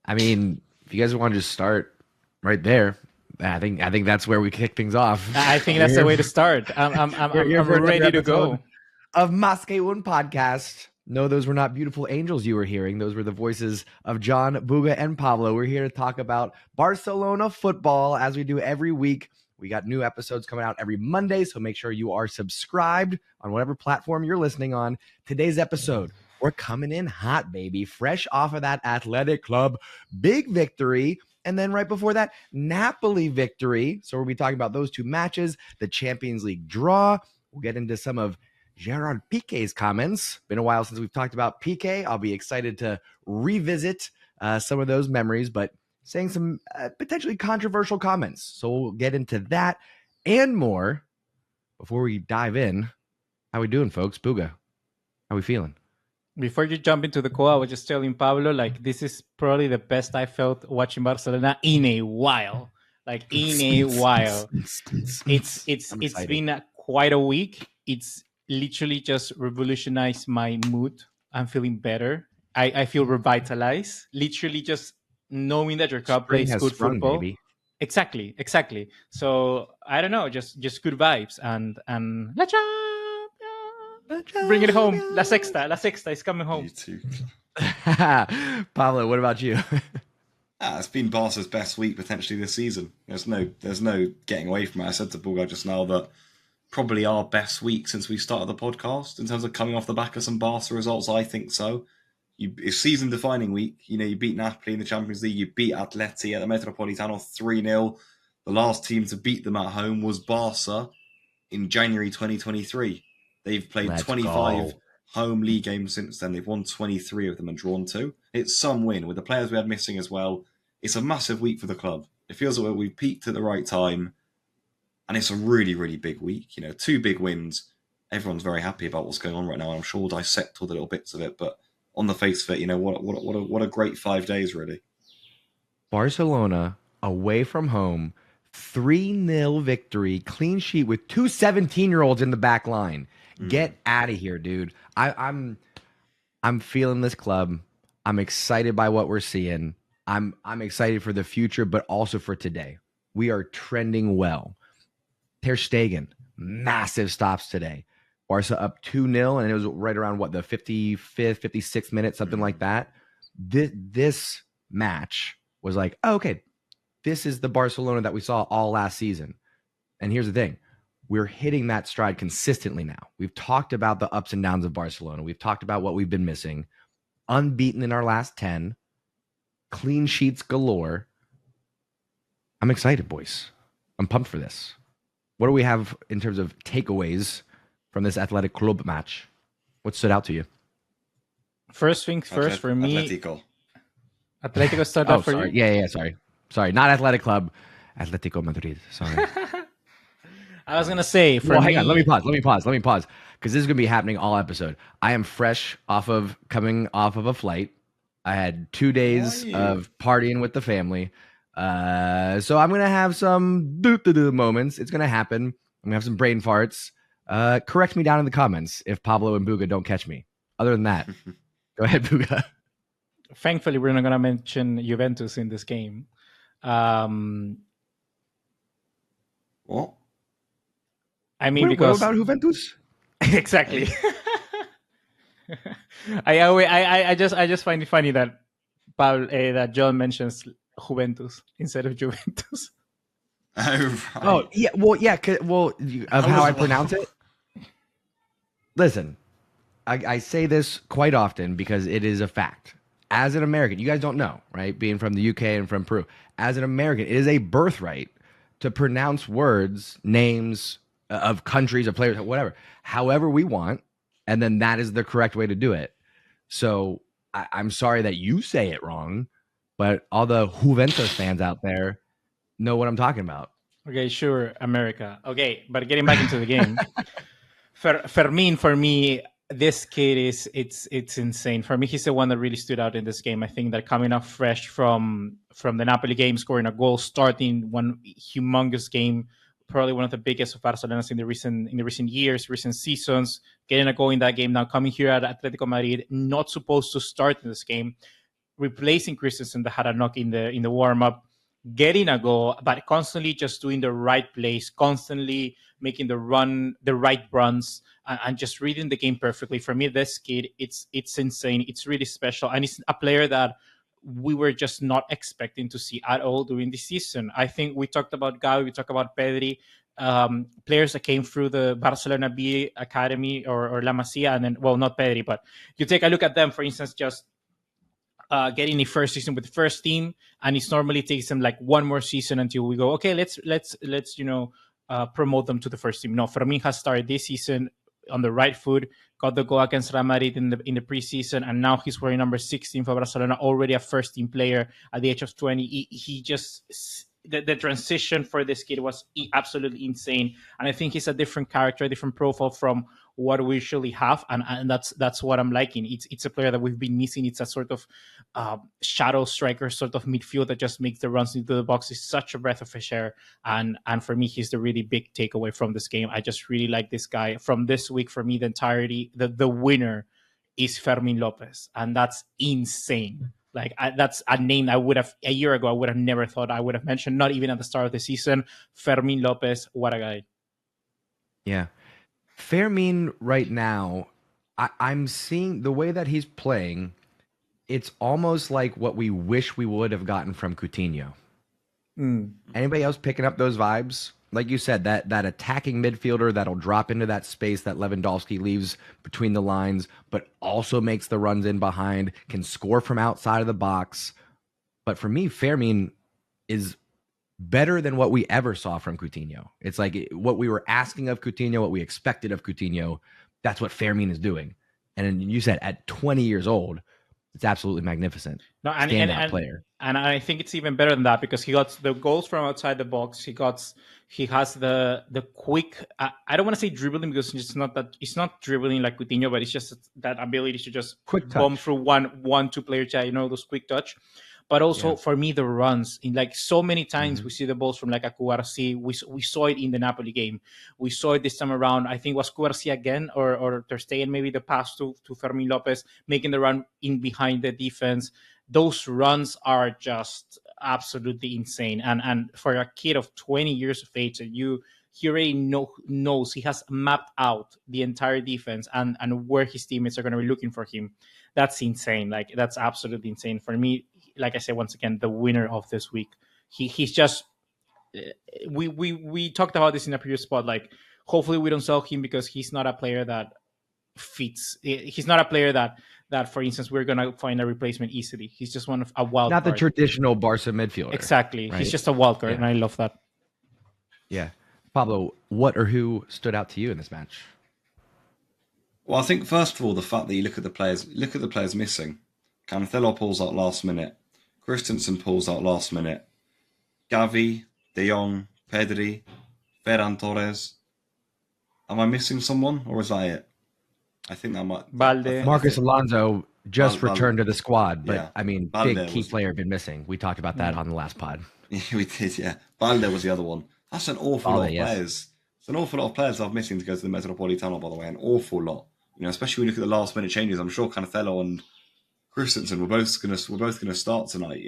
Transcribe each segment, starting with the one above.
I mean, if you guys want to just start right there, I think that's where we kick things off. I think that's the way to start. I'm ready to go. Of Masque Un podcast. No, those were not beautiful angels you were hearing. Those were the voices of John, Buga, and Pablo. We're here to talk about Barcelona football as we do every week. We got new episodes coming out every Monday, so make sure you are subscribed on whatever platform you're listening on. Today's episode, we're coming in hot, baby, fresh off of that Athletic Club big victory. And then right before that, Napoli victory. So we'll be talking about those two matches, the Champions League draw. We'll get into some of Gerard Pique's comments. Been a while since we've talked about Pique. I'll be excited to revisit some of those memories, but saying some potentially controversial comments. So we'll get into that and more. Before we dive in, how we doing, folks? Buga, how we feeling? Before you jump into the call, I was just telling Pablo, like, this is probably the best I felt watching Barcelona in a while. Like, in a while. It's been quite a week. It's literally just revolutionized my mood. I'm feeling better. I feel revitalized. Literally just knowing that your club plays good football. Baby. Exactly. So I don't know, just good vibes and bring it home. La Sexta is coming home. You too. Pablo, what about you? It's been Barca's best week potentially this season. There's no getting away from it. I said to Bulgar just now that probably our best week since we started the podcast in terms of coming off the back of some Barca results. I think so. It's season-defining week. You know, you beat Napoli in the Champions League. You beat Atleti at the Metropolitano 3-0. The last team to beat them at home was Barca in January 2023. They've played 25 home league games since then. They've won 23 of them and drawn 2. It's some win. With the players we had missing as well, it's a massive week for the club. It feels like we've peaked at the right time, and it's a really, really big week. You know, 2 big wins. Everyone's very happy about what's going on right now, and I'm sure we'll dissect all the little bits of it, but on the face of it, you know, what a great 5 days, really. Barcelona, away from home, 3-0 victory, clean sheet with 2 17-year-olds in the back line. Get out of here, dude. I'm feeling this club. I'm excited by what we're seeing. I'm excited for the future, but also for today. We are trending well. Ter Stegen, massive stops today. Barca up 2-0, and it was right around, the 55th, 56th minute, something like that. This match was like, oh, okay, this is the Barcelona that we saw all last season. And here's the thing. We're hitting that stride consistently now. We've talked about the ups and downs of Barcelona. We've talked about what we've been missing. Unbeaten in our last 10. Clean sheets galore. I'm excited, boys. I'm pumped for this. What do we have in terms of takeaways from this Athletic Club match? What stood out to you? First things first, for me. Atletico stood out for you? Yeah, sorry. Not Athletic Club. Atletico Madrid. Sorry. I was going to say, hang on. Let me pause. Because this is going to be happening all episode. I am fresh coming off of a flight. I had 2 days of partying with the family. So I'm going to have some moments. It's going to happen. I'm going to have some brain farts. Correct me down in the comments if Pablo and Buga don't catch me. Other than that, go ahead, Buga. Thankfully, we're not going to mention Juventus in this game. What? I mean, because what about Juventus? Exactly. I just find it funny that that John mentions Juventus instead of Juventus. Oh, right. Oh, yeah. Well, how I pronounce it. Listen, I say this quite often because it is a fact. As an American, you guys don't know, right? Being from the UK and from Peru, as an American, it is a birthright to pronounce words, names of countries, of players, whatever, however we want, and then that is the correct way to do it. So I'm sorry that you say it wrong, but all the Juventus fans out there know what I'm talking about. Okay, sure, America. Okay, but getting back into the game, Fermin, for me, this kid it's insane. For me, he's the one that really stood out in this game. I think that coming up fresh from the Napoli game, scoring a goal, starting one humongous game, probably one of the biggest of Barcelona's in the recent years, recent seasons, getting a goal in that game. Now coming here at Atletico Madrid, not supposed to start in this game, replacing Christensen that had a knock in the warm up, getting a goal, but constantly just doing the right plays, constantly making the right runs, and just reading the game perfectly. For me, this kid, it's insane. It's really special, and it's a player that we were just not expecting to see at all during the season. I think we talked about Gavi, we talked about Pedri, players that came through the Barcelona B Academy or La Masia, and then, well, not Pedri, but you take a look at them, for instance, just getting a first season with the first team, and it normally takes them like one more season until we go, okay, let's promote them to the first team. No, Fermin has started this season on the right foot, got the goal against Real Madrid in the preseason, and now he's wearing number 16 for Barcelona, already a first team player at the age of 20. He just the transition for this kid was absolutely insane, and I think he's a different character, a different profile from what we usually have, and that's what I'm liking. It's a player that we've been missing. It's a sort of shadow striker, sort of midfield that just makes the runs into the box. It's such a breath of fresh air, and for me, he's the really big takeaway from this game. I just really like this guy. From this week, for me, the winner is Fermin Lopez, and that's insane. Like, that's a name I would have, a year ago, I would have never thought I would have mentioned, not even at the start of the season. Fermin Lopez, what a guy. Yeah. Fermin right now, I'm seeing the way that he's playing, it's almost like what we wish we would have gotten from Coutinho. Anybody else picking up those vibes? Like you said, that attacking midfielder that'll drop into that space that Lewandowski leaves between the lines, but also makes the runs in behind, can score from outside of the box. But for me, Fermin is better than what we ever saw from Coutinho. It's like what we were asking of Coutinho, what we expected of Coutinho, that's what Fermin is doing. And you said at 20 years old, it's absolutely magnificent. No, and player. And I think it's even better than that, because he got the goals from outside the box. He has the quick. I don't want to say dribbling, because it's not dribbling like Coutinho, but it's just that ability to just quick bomb through one two player chat. Those quick touch. But also for me, the runs, in like so many times we see the balls from like a Cubarsi. We saw it in the Napoli game. We saw it this time around. I think it was Cubarsi again or Ter Stegen, maybe the pass to Fermin Lopez, making the run in behind the defense. Those runs are just absolutely insane. And for a kid of 20 years of age, he already knows, he has mapped out the entire defense and where his teammates are going to be looking for him. That's insane. Like, that's absolutely insane. For me, like I said, once again, the winner of this week. He's just, we talked about this in a previous spot. Like, hopefully we don't sell him because he's not a player that fits. He's not a player that, for instance, we're going to find a replacement easily. He's just one of a wild card. Not the traditional Barca midfielder. Exactly. Right? He's just a wild card, and I love that. Yeah. Pablo, what or who stood out to you in this match? Well, I think, first of all, the fact that you look at the players missing. Cancelo pulls out last minute. Christensen pulls out last minute. Gavi, De Jong, Pedri, Ferran Torres. Am I missing someone, or is that it? I think that might. Balde. Marcus Alonso just returned to the squad, but yeah. I mean, Balde big key player been missing. We talked about that on the last pod. Yeah, we did, yeah. Balde was the other one. That's an awful lot of players. It's an awful lot of players I've missing to go to the Metropolitano, by the way. An awful lot. Especially when you look at the last minute changes. I'm sure Cancelo and Christensen we're both gonna start tonight.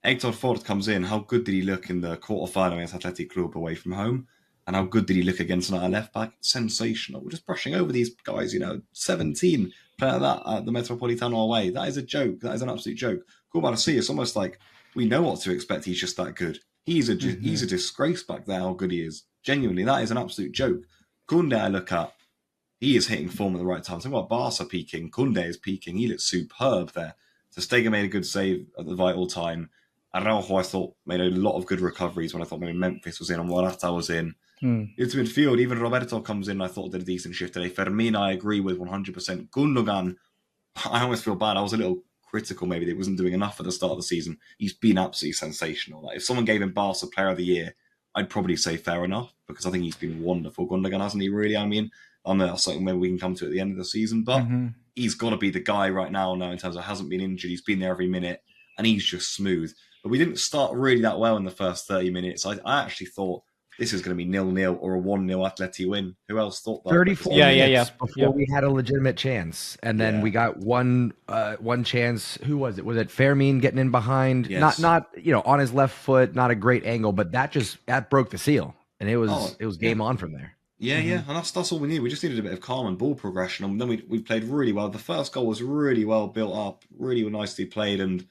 Hector Ford comes in. How good did he look in the quarterfinal against Athletic Club away from home? And how good did he look against our left back? Sensational. We're just brushing over these guys. 17 playing like that at the Metropolitano away. That is a joke. That is an absolute joke. Cubarsi, it's almost like we know what to expect. He's just that good. He's a disgrace back there. How good he is. Genuinely, that is an absolute joke. Koundé, I look at. He is hitting form at the right time. Talking about Barca peaking, Koundé is peaking. He looks superb there. Ter Stegen made a good save at the vital time. Araujo, I thought, made a lot of good recoveries when I thought maybe Memphis was in and Morata was in. Into midfield, even Roberto comes in, I thought did a decent shift today. Fermin, I agree with 100%. Gundogan, I almost feel bad. I was a little critical maybe that he wasn't doing enough at the start of the season. He's been absolutely sensational. Like, if someone gave him Barca Player of the Year, I'd probably say fair enough, because I think he's been wonderful. Gundogan, hasn't he, really? I mean, that's something maybe we can come to at the end of the season, but he's got to be the guy right now in terms of hasn't been injured. He's been there every minute, and he's just smooth. But we didn't start really that well in the first 30 minutes. I actually thought this is going to be 0-0 or a 1-0 Atleti win. Who else thought that? 34 minutes before we had a legitimate chance. And then we got one chance. Who was it? Was it Fermin getting in behind? Yes. Not on his left foot, not a great angle, but that broke the seal. And it was game on from there. Yeah, and that's all we need. We just needed a bit of calm and ball progression, and then we played really well. The first goal was really well built up, really nicely played, and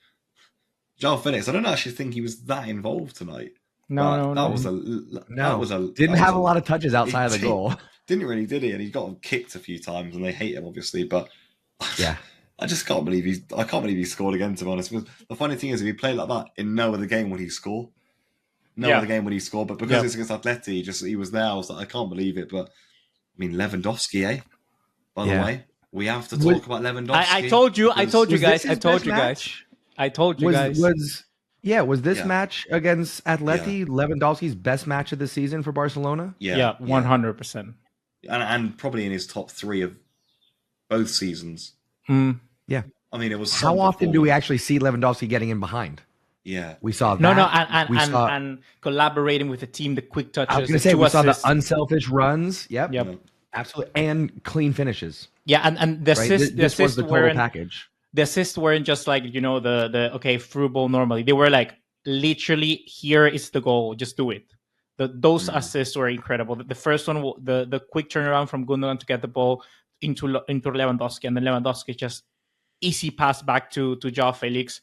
João Felix, I don't actually think he was that involved tonight. No. That was a didn't have a lot of touches outside of the goal. Didn't really, did he? And he got kicked a few times, and they hate him obviously. But yeah, I just can't believe he scored again. To be honest, the funny thing is, if he played like that in no other game would he score. Other game when he scored, but because it's against Atleti, he was there. I was like, I can't believe it. But I mean, Lewandowski, By the way, we have to talk about Lewandowski. I told you guys. Was this match against Atleti Lewandowski's best match of the season for Barcelona? Yeah, 100%. And probably in his top 3 of both seasons. Yeah. I mean, it was. How often do we actually see Lewandowski getting in behind? Yeah, we saw that. And collaborating with the team, the quick touches. I was going to say we saw the unselfish runs. Yep, absolutely, and clean finishes. Yeah, and the assist, this was the total package. The assists weren't just like the through ball normally. They were like literally, here is the goal, just do it. Those assists were incredible. The first one, the quick turnaround from Gundogan to get the ball into Lewandowski, and then Lewandowski just easy pass back to João Felix.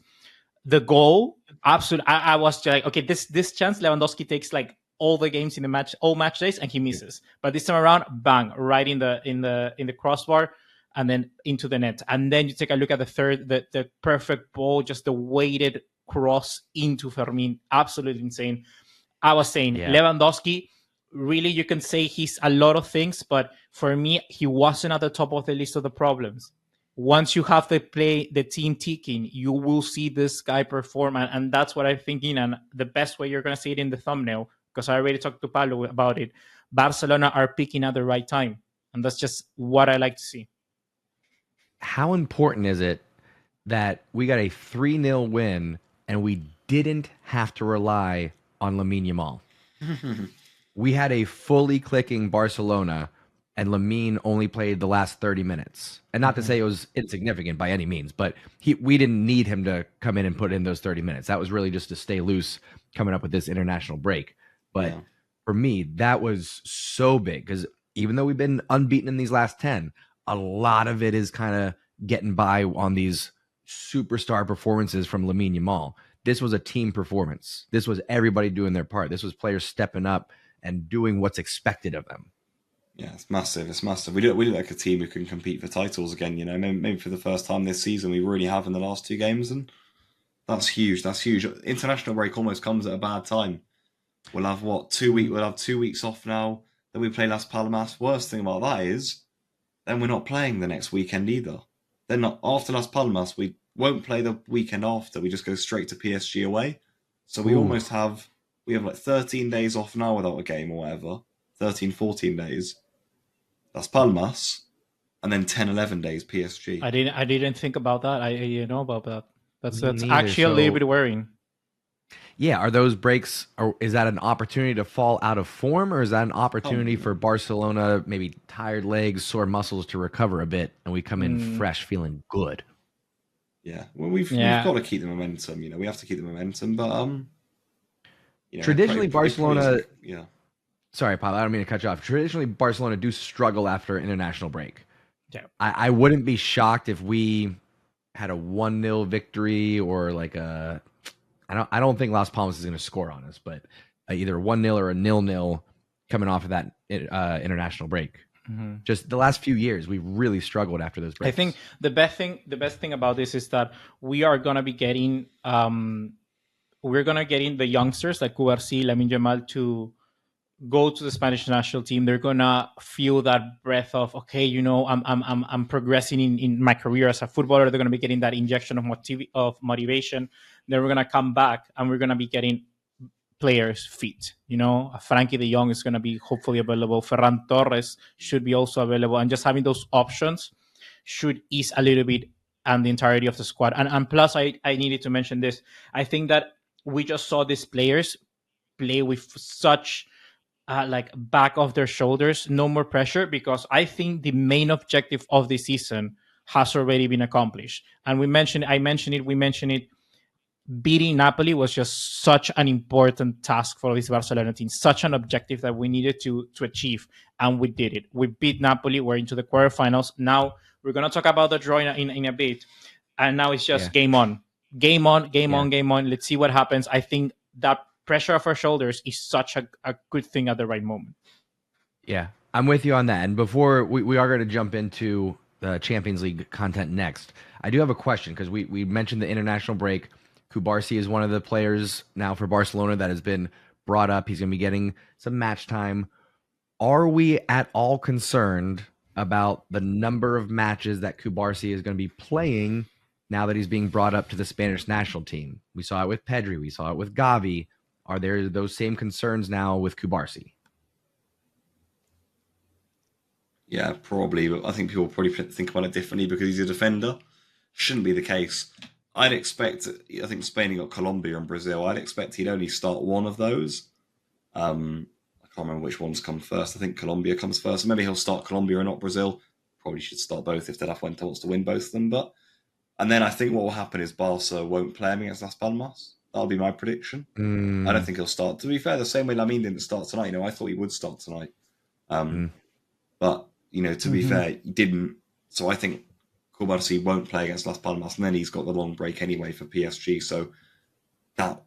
The goal, absolutely. I was like, okay, this chance Lewandowski takes like all the games in the match, all match days, and he misses. But this time around, bang, right in the crossbar, and then into the net. And then you take a look at the third, the perfect ball, just the weighted cross into Fermin, absolutely insane. I was saying Lewandowski, really, you can say he's a lot of things, but for me, he wasn't at the top of the list of the problems. Once you have the team ticking, you will see this guy perform. And that's what I'm thinking. And the best way you're going to see it in the thumbnail, because I already talked to Pablo about it, Barcelona are picking at the right time. And that's just what I like to see. How important is it that we got a 3-0 win and we didn't have to rely on Lamine Yamal? We had a fully clicking Barcelona, and Lamine only played the last 30 minutes. And not to say it was insignificant by any means, but we didn't need him to come in and put in those 30 minutes. That was really just to stay loose coming up with this international break. But for me, that was so big because even though we've been unbeaten in these last 10, a lot of it is kind of getting by on these superstar performances from Lamine Yamal. This was a team performance. This was everybody doing their part. This was players stepping up and doing what's expected of them. Yeah, it's massive. It's massive. We look like a team who can compete for titles again. Maybe for the first time this season, we really have in the last 2 games, and that's huge. That's huge. International break almost comes at a bad time. We'll have 2 weeks. We'll have 2 weeks off now. Then we play Las Palmas. Worst thing about that is, then we're not playing the next weekend either. Then after Las Palmas, we won't play the weekend after. We just go straight to PSG away. So we almost have like 13 days off now without a game or whatever. 13, 14 days. Las Palmas, and then 10, 11 days PSG. I didn't think about that. About that. That's actually a little bit worrying. Yeah, are those breaks? Or is that an opportunity to fall out of form, or is that an opportunity for Barcelona, maybe tired legs, sore muscles, to recover a bit, and we come in fresh, feeling good? Yeah, well, we've got to keep the momentum. We have to keep the momentum, but traditionally Barcelona. Sorry, Pablo, I don't mean to cut you off. Traditionally, Barcelona do struggle after international break. Yeah, I wouldn't be shocked if we had a 1-0 victory or like a. I don't think Las Palmas is going to score on us, but either a 1-0 or a 0-0 coming off of that international break. Just the last few years, we've really struggled after those breaks. I think the best thing about this is that we are going to be getting the youngsters like Cubarsi, Lamine Yamal to go to the Spanish national team. They're gonna feel that breath of, okay, I'm progressing in my career as a footballer. They're gonna be getting that injection of motivation. Then we're gonna come back and we're gonna be getting players fit. Frankie de Jong is gonna be hopefully available. Ferran Torres should be also available, and just having those options should ease a little bit and the entirety of the squad. And plus, I needed to mention this. I think that we just saw these players play with such like back off their shoulders, no more pressure, because I think the main objective of the season has already been accomplished. And we mentioned it. Beating Napoli was just such an important task for this Barcelona team, such an objective that we needed to achieve, and we did it. We beat Napoli. We're into the quarterfinals. Now we're gonna talk about the draw in a bit, and now it's just game on. Let's see what happens. I think that pressure off our shoulders is such a good thing at the right moment. Yeah, I'm with you on that. And before we are going to jump into the Champions League content next, I do have a question, because we mentioned the international break. Cubarsi is one of the players now for Barcelona that has been brought up. He's going to be getting some match time. Are we at all concerned about the number of matches that Cubarsi is going to be playing now that he's being brought up to the Spanish national team? We saw it with Pedri. We saw it with Gavi. Are there those same concerns now with Cubarsi? Yeah, probably. But I think people probably think about it differently because he's a defender. Shouldn't be the case. I'd expect, I think Spain got Colombia and Brazil. I'd expect he'd only start one of those. I can't remember which ones come first. I think Colombia comes first. Maybe he'll start Colombia and not Brazil. Probably should start both if De La Fuente wants to win both of them. And then I think what will happen is Barca won't play him against Las Palmas. That'll be my prediction. I don't think he'll start. To be fair, the same way Lamine didn't start tonight. I thought he would start tonight. But, to be fair, he didn't. So I think Cubarsi won't play against Las Palmas, and then he's got the long break anyway for PSG. So that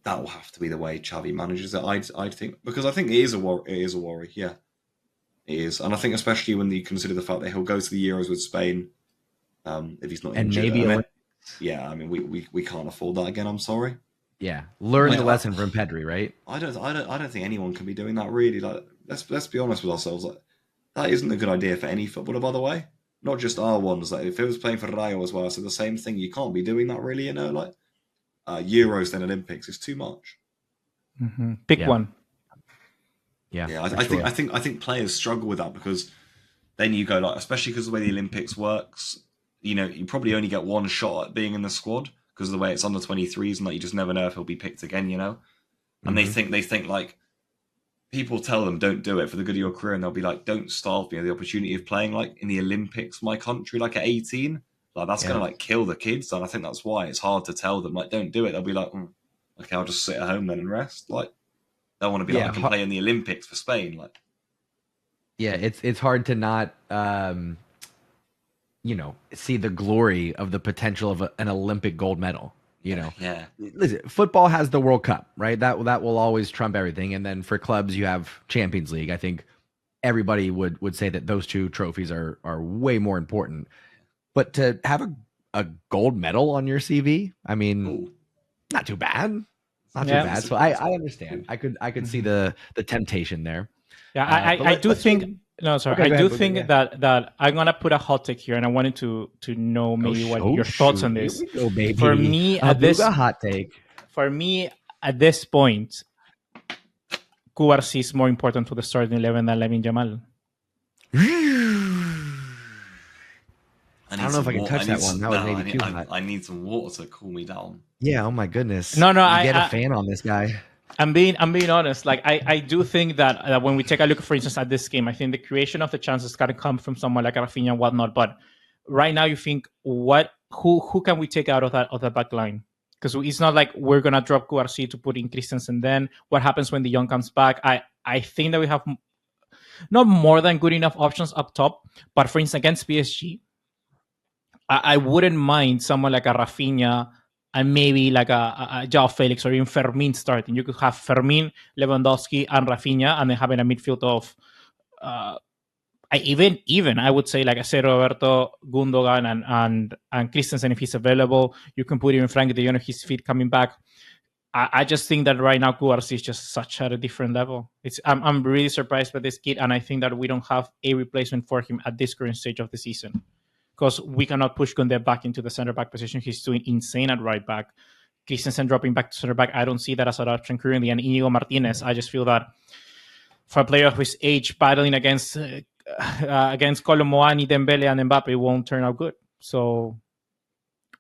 will have to be the way Xavi manages it. I'd think, because I think it is a worry. Yeah, it is, and I think especially when you consider the fact that he'll go to the Euros with Spain if he's not injured. Maybe we can't afford that again. I'm sorry. Yeah, learn the lesson from Pedri, right? I don't think anyone can be doing that really. Like, let's be honest with ourselves. Like, that isn't a good idea for any footballer, by the way. Not just our ones. Like, if it was playing for Rayo as well, I said the same thing. You can't be doing that, really. Like Euros then Olympics is too much. Pick one. Yeah. I think players struggle with that, because then you go, like, especially because the way the Olympics works, you probably only get one shot at being in the squad because of the way it's under 23s, and like you just never know if he'll be picked again. And they think like, people tell them don't do it for the good of your career, and they'll be like, don't starve me of the opportunity of playing like in the Olympics, my country, like at 18. Like that's gonna like kill the kids, and I think that's why it's hard to tell them like don't do it. They'll be like, okay, I'll just sit at home then and rest. Like they want to be like, I can play in the Olympics for Spain. Like, yeah, it's hard to not see the glory of the potential of an Olympic gold medal. Yeah. Listen, football has the World Cup, right? That will always trump everything. And then for clubs, you have Champions League. I think everybody would say that those two trophies are way more important. But to have a gold medal on your CV, I mean, not too bad. Not too bad. So I understand. I could see the temptation there. Yeah, I do think. No, sorry. Okay, I do ahead, think that I'm gonna put a hot take here, and I wanted to know maybe what your thoughts on this. Go, baby. For me, at this hot take. For me, at this point, Cubarsi is more important to the starting 11 than Lamine Yamal. I don't know if I can touch that one. That was maybe too hot. I need some water to cool me down. Yeah. Oh my goodness. No. Get a fan on this guy. I'm being honest. Like I do think that when we take a look, for instance, at this game, I think the creation of the chances got to come from someone like Rafinha and whatnot. But right now, you think who can we take out of that back line? Because it's not like we're gonna drop Cubarsi to put in Christensen. Then what happens when De Jong comes back? I think that we have not more than good enough options up top. But for instance, against PSG, I wouldn't mind someone like a Rafinha and maybe like a João Felix or even Fermin starting. You could have Fermin, Lewandowski, and Rafinha, and then having a midfield of even I would say like I said, Roberto, Gundogan, and Christensen if he's available. You can put even Frank De Jong if his feet coming back. I just think that right now Cubarsi is just such at a different level. I'm really surprised by this kid, and I think that we don't have a replacement for him at this current stage of the season. Because we cannot push Koundé back into the center back position. He's doing insane at right back. Christensen dropping back to center back, I don't see that as an option currently. And Inigo Martinez, I just feel that for a player of his age, battling against Kolo Muani, Dembele, and Mbappe won't turn out good. So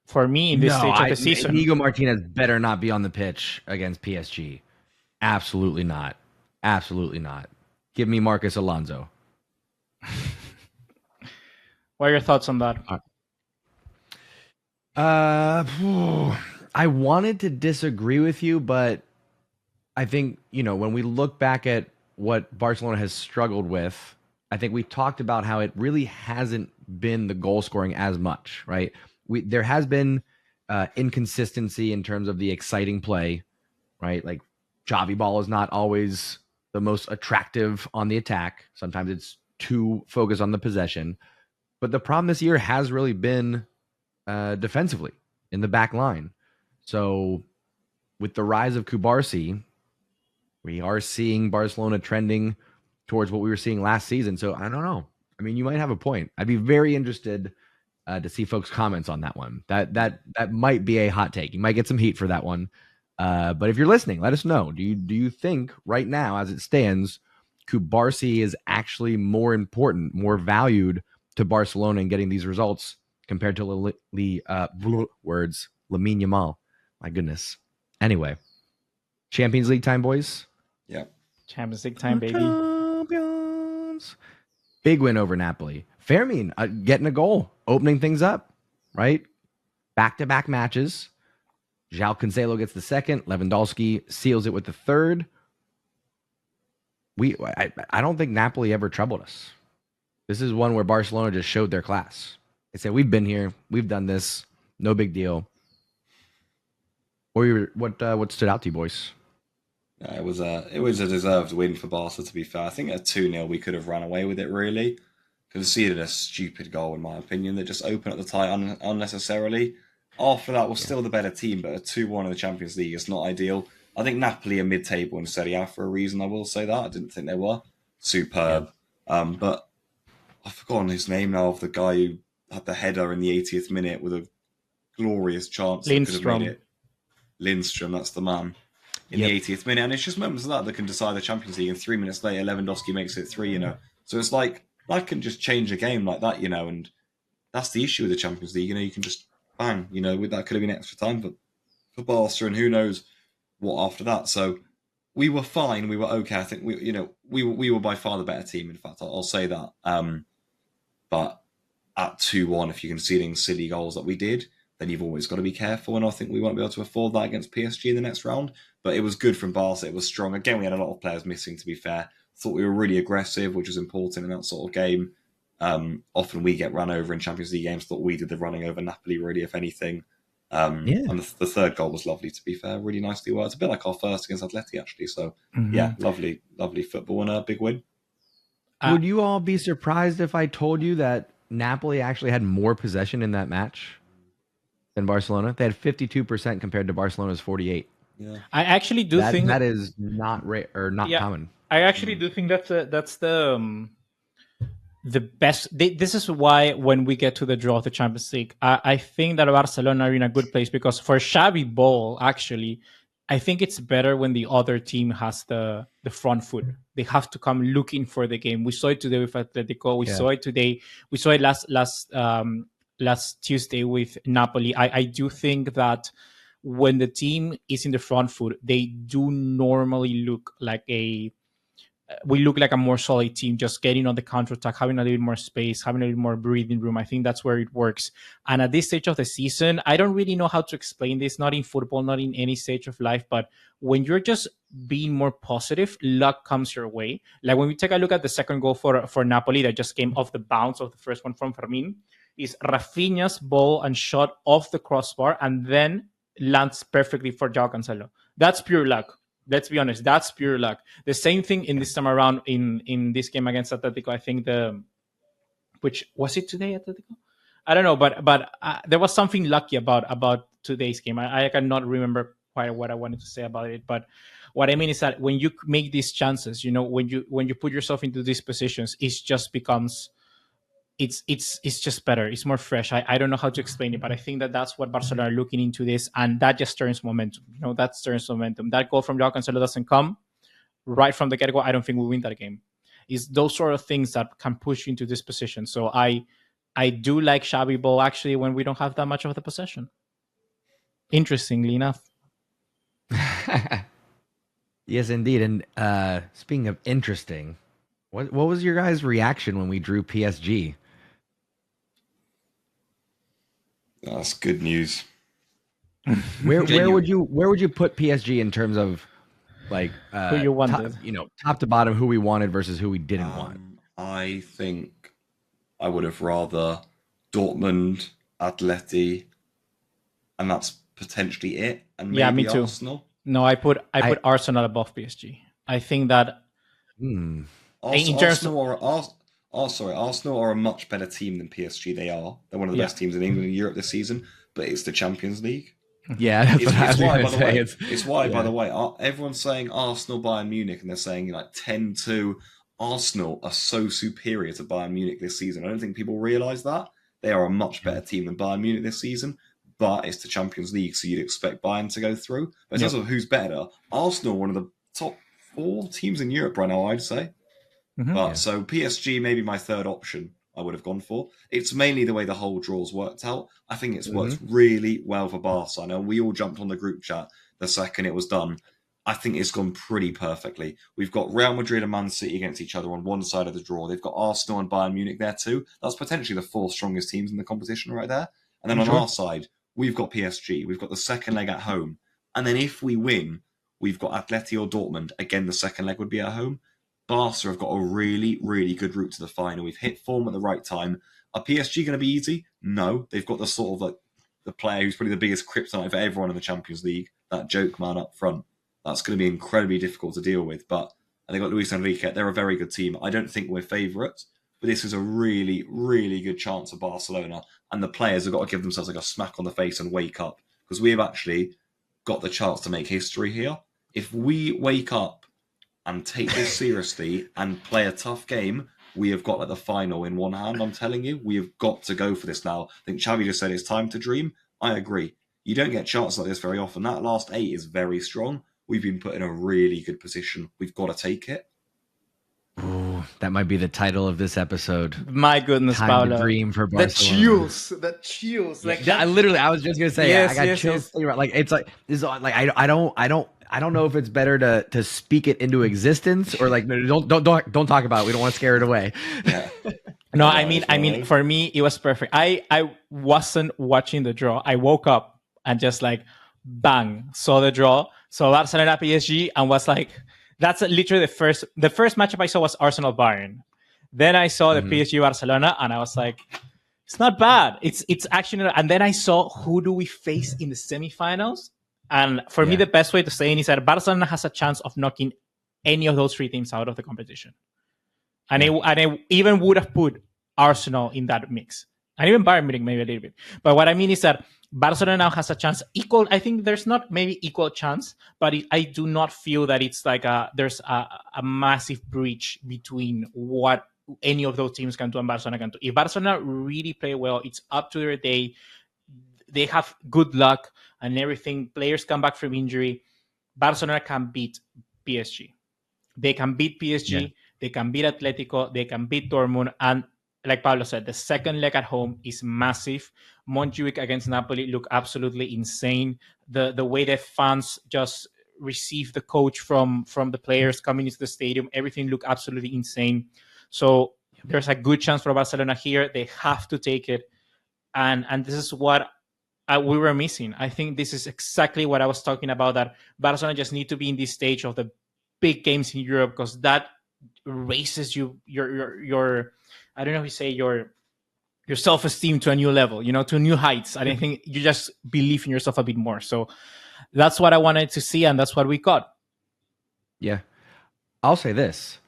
for me, in this stage of the season, Inigo Martinez better not be on the pitch against PSG. Absolutely not. Absolutely not. Give me Marcus Alonso. What are your thoughts on that? I wanted to disagree with you, but I think, when we look back at what Barcelona has struggled with, I think we talked about how it really hasn't been the goal scoring as much, right? There has been inconsistency in terms of the exciting play, right? Like Xavi ball is not always the most attractive on the attack. Sometimes it's too focused on the possession. But the problem this year has really been defensively in the back line. So with the rise of Cubarsi, we are seeing Barcelona trending towards what we were seeing last season. So I don't know. I mean, you might have a point. I'd be very interested to see folks' comments on that one. That might be a hot take. You might get some heat for that one. But if you're listening, let us know. Do you think right now, as it stands, Cubarsi is actually more important, more valued to Barcelona in getting these results compared to Lamine Yamal? My goodness. Anyway, Champions League time, boys. Yeah. Champions League time, baby. Champions. Big win over Napoli. Fermin getting a goal, opening things up, right? Back-to-back matches. João Cancelo gets the second. Lewandowski seals it with the third. I don't think Napoli ever troubled us. This is one where Barcelona just showed their class. They said, we've been here. We've done this. No big deal. What stood out to you, boys? It was a deserved win for Barca, to be fair. I think at 2-0 we could have run away with it, really. Conceded a stupid goal, in my opinion, that just opened up the tie unnecessarily. After that, we're still the better team, but a 2-1 in the Champions League is not ideal. I think Napoli are mid-table in Serie A for a reason, I will say that. I didn't think they were. Superb. Yeah. But I've forgotten his name now, of the guy who had the header in the 80th minute with a glorious chance. Lindstrom. Lindstrom, that's the man. In the 80th minute. And it's just moments like that can decide the Champions League. And 3 minutes later, Lewandowski makes it 3, So it's like, that can just change a game like that, and that's the issue with the Champions League. You can just bang, that could have been extra time for Barca, and who knows what after that. So we were fine, we were okay. I think we were by far the better team. In fact, I'll say that. But at 2-1, if you're conceding silly goals that we did, then you've always got to be careful. And I think we won't be able to afford that against PSG in the next round. But it was good from Barca. It was strong. Again, we had a lot of players missing, to be fair. Thought we were really aggressive, which was important in that sort of game. Often we get run over in Champions League games. Thought we did the running over Napoli, really, if anything. And the third goal was lovely, to be fair. Really nicely worked. It's a bit like our first against Atleti, actually. So, yeah, lovely football and a big win. Would you all be surprised if I told you that Napoli actually had more possession in that match than Barcelona? They had 52% compared to Barcelona's 48%. Yeah. I actually do think that is not common. I actually do think that's the best. This is why when we get to the draw of the Champions League, I think that Barcelona are in a good place, because for Xavi ball, actually, I think it's better when the other team has the front foot. They have to come looking for the game. We saw it today with Atletico. We saw it today. We saw it last Tuesday with Napoli. I do think that when the team is in the front foot, they do normally look like a more solid team, just getting on the counterattack, having a little bit more space, having a little more breathing room. I think that's where it works. And at this stage of the season, I don't really know how to explain this, not in football, not in any stage of life, but when you're just being more positive, luck comes your way. Like when we take a look at the second goal for Napoli that just came off the bounce of the first one from Fermin, is Rafinha's ball and shot off the crossbar and then lands perfectly for João Cancelo. That's pure luck. Let's be honest. That's pure luck. The same thing in this time around in this game against Atletico. I think which was it today, Atletico? I don't know, but there was something lucky about today's game. I cannot remember quite what I wanted to say about it, but what I mean is that when you make these chances, when you put yourself into these positions, it just becomes. It's just better. It's more fresh. I don't know how to explain it, but I think that's what Barcelona are looking into this, and that just turns momentum. That turns momentum. That goal from João Cancelo doesn't come right from the get-go. I don't think we win that game. It's those sort of things that can push you into this position. So I do like Xavi ball, actually, when we don't have that much of the possession. Interestingly enough. Yes, indeed. And speaking of interesting, what was your guys' reaction when we drew PSG? That's good news. Where Genuine. where would you put PSG in terms of like Who you wanted? top to bottom, who we wanted versus who we didn't want? I think I would have rather Dortmund, Atleti, and that's potentially it. And maybe Yeah, me too. Arsenal. No, I put Arsenal above PSG. I think that in terms Arsenal are a much better team than PSG. They're one of the best teams in England and Europe this season, but it's the Champions League. Yeah, that's what I was going to say. It's why, by the way, everyone's saying Arsenal, Bayern Munich, and they're saying like 10-2. Arsenal are so superior to Bayern Munich this season. I don't think people realise that. They are a much better team than Bayern Munich this season, but it's the Champions League, so you'd expect Bayern to go through. But in terms of who's better, Arsenal are one of the top 4 teams in Europe right now, I'd say. So PSG may be my third option I would have gone for. It's mainly the way the whole draw's worked out. I think it's worked really well for Barca. I know we all jumped on the group chat the second it was done. I think it's gone pretty perfectly. We've got Real Madrid and Man City against each other on one side of the draw. They've got Arsenal and Bayern Munich there too. That's potentially the 4 strongest teams in the competition right there. And then on our side, we've got PSG. We've got the second leg at home. And then if we win, we've got Atleti or Dortmund. Again, the second leg would be at home. Barca have got a really, really good route to the final. We've hit form at the right time. Are PSG going to be easy? No. They've got the sort of like the player who's probably the biggest kryptonite for everyone in the Champions League, that joke man up front. That's going to be incredibly difficult to deal with. But they've got Luis Enrique. They're a very good team. I don't think we're favourites, but this is a really, really good chance for Barcelona. And the players have got to give themselves like a smack on the face and wake up, because we have actually got the chance to make history here. If we wake up and take this seriously and play a tough game, we have got like the final in one hand. I'm telling you, we have got to go for this now. I think Xavi just said it's time to dream. I agree. You don't get chances like this very often. That last 8 is very strong. We've been put in a really good position. We've got to take it. Ooh, that might be the title of this episode. My goodness, Time Paolo. to dream for Barcelona. The chills. Like I was just gonna say, I got chills. Yes. Like it's like this. Like I don't know if it's better to speak it into existence or like don't talk about it. We don't want to scare it away. Yeah. No, I mean, for me, it was perfect. I wasn't watching the draw. I woke up and just like, bang, saw the draw, saw Barcelona PSG, and was like, that's literally the first matchup I saw was Arsenal Bayern. Then I saw the PSG Barcelona, and I was like, it's not bad. It's actually not. And then I saw who do we face in the semifinals. And for me, the best way to say it is that Barcelona has a chance of knocking any of those 3 teams out of the competition. And I even would have put Arsenal in that mix. And even Bayern Munich maybe a little bit. But what I mean is that Barcelona now has a chance equal. I think there's not maybe equal chance, but I do not feel that it's like there's a massive breach between what any of those teams can do and Barcelona can do. If Barcelona really play well, it's up to their day. They have good luck and everything. Players come back from injury. Barcelona can beat PSG. They can beat PSG. Yeah. They can beat Atletico. They can beat Dortmund. And like Pablo said, the second leg at home is massive. Montjuic against Napoli look absolutely insane. The way that fans just receive the coach from the players coming into the stadium, everything looked absolutely insane. So there's a good chance for Barcelona here. They have to take it. And this is what we were missing. I think this is exactly what I was talking about, that Barcelona just need to be in this stage of the big games in Europe, because that raises your I don't know if you say your self-esteem to a new level, to new heights. I think you just believe in yourself a bit more. So that's what I wanted to see, and that's what we got. Yeah. I'll say this.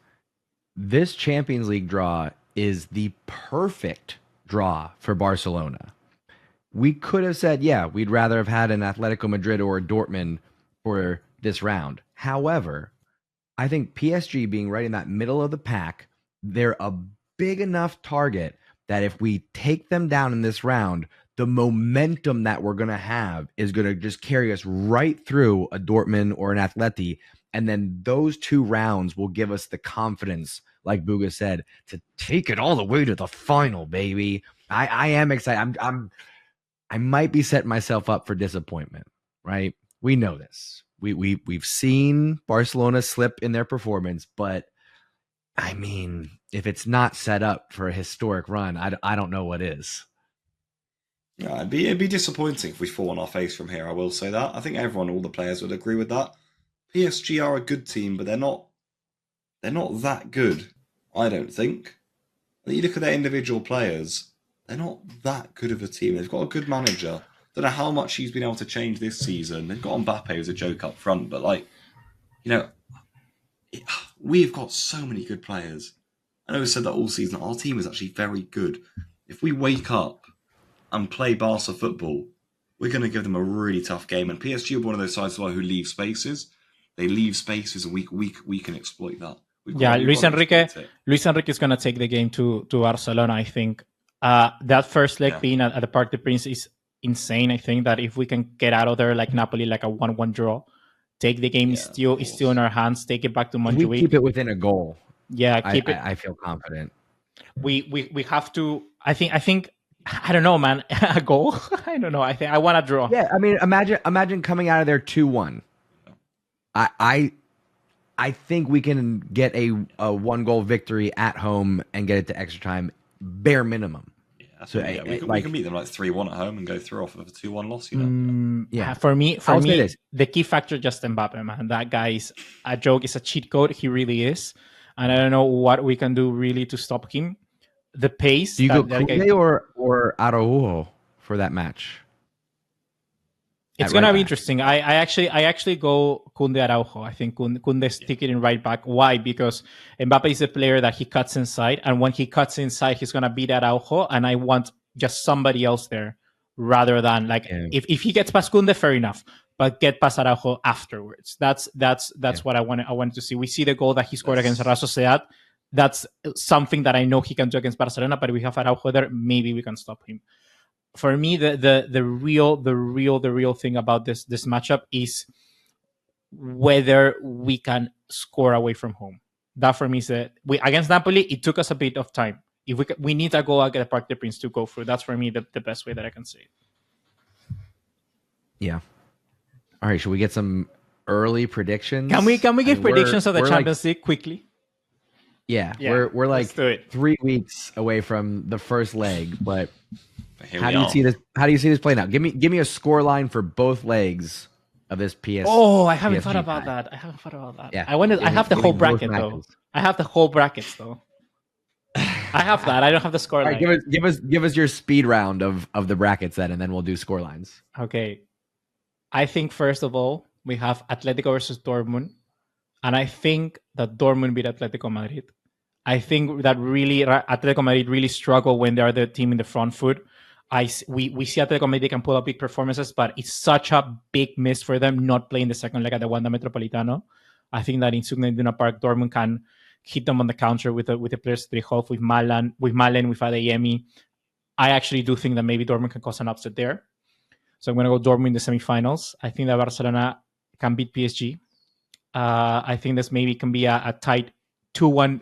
This Champions League draw is the perfect draw for Barcelona. We could have said, we'd rather have had an Atletico Madrid or a Dortmund for this round. However, I think PSG being right in that middle of the pack, they're a big enough target that if we take them down in this round, the momentum that we're going to have is going to just carry us right through a Dortmund or an Atleti. And then those 2 rounds will give us the confidence, like Buga said, to take it all the way to the final, baby. I am excited. I might be setting myself up for disappointment, right? We know this. we've seen Barcelona slip in their performance, but I mean, if it's not set up for a historic run, I don't know what is. Yeah, it'd be disappointing if we fall on our face from here. I will say that. I think everyone, all the players, would agree with that. PSG are a good team, but they're not that good. I don't think. When you look at their individual players, they're not that good of a team. They've got a good manager. Don't know how much he's been able to change this season. They've got Mbappe as a joke up front, but we've got so many good players. I know we said that all season. Our team is actually very good. If we wake up and play Barca football, we're going to give them a really tough game. And PSG are one of those sides who leave spaces. They leave spaces, and we can exploit that. Luis Enrique is going to take the game to Barcelona, I think. That first leg being at the Parc des Princes is insane. I think that if we can get out of there like Napoli, like a 1-1 draw, take the game is still in our hands, take it back to Montjuic. We keep it within a goal. Yeah, keep it. I feel confident. We have to. I think. I don't know, man. A goal? I don't know. I want to draw. Yeah, I mean, imagine coming out of there 2-1. I think we can get a 1-goal victory at home and get it to extra time, bare minimum. Yeah, we can beat them like 3-1 at home and go through off of a 2-1 loss. For me, the key factor just Mbappe, man. That guy is a joke. It's a cheat code. He really is, and I don't know what we can do really to stop him. The pace. Do you go Koundé or Araujo for that match? It's going to be interesting. I actually go Koundé Araujo. I think Koundé's ticketing right back. Why? Because Mbappe is a player that he cuts inside, and when he cuts inside, he's going to beat Araujo, and I want just somebody else there rather than if he gets past Koundé, fair enough, but get past Araujo afterwards. That's what I wanted to see. We see the goal that he scored against Real Sociedad. That's something that I know he can do against Barcelona, but we have Araujo there. Maybe we can stop him. For me, the real thing about this matchup is whether we can score away from home. That for me is against Napoli. It took us a bit of time. If we need a goal at the Parc des Princes to go through. That's for me the best way that I can say it. Yeah. All right. Should we get some early predictions? Can we give predictions of the Champions League quickly? Yeah, we're like 3 weeks away from the first leg, but how do you see this? How do you see this playing out? Give me a score line for both legs of this PS. Oh, I haven't thought about that. Yeah, I have the whole bracket though. I have the whole brackets though. I have that. I don't have the score line. Right, give us your speed round of the brackets then, and then we'll do score lines. Okay, I think first of all we have Atletico versus Dortmund. And I think that Dortmund beat Atletico Madrid. I think that really Atletico Madrid really struggle when they are the team in the front foot. We see Atletico Madrid can pull up big performances, but it's such a big miss for them not playing the second leg at the Wanda Metropolitano. I think that in Signal Iduna Park, Dortmund can hit them on the counter with the players they hold with Malen, with Adeyemi. I actually do think that maybe Dortmund can cause an upset there. So I'm going to go Dortmund in the semifinals. I think that Barcelona can beat PSG. I think this maybe can be a tight 2-1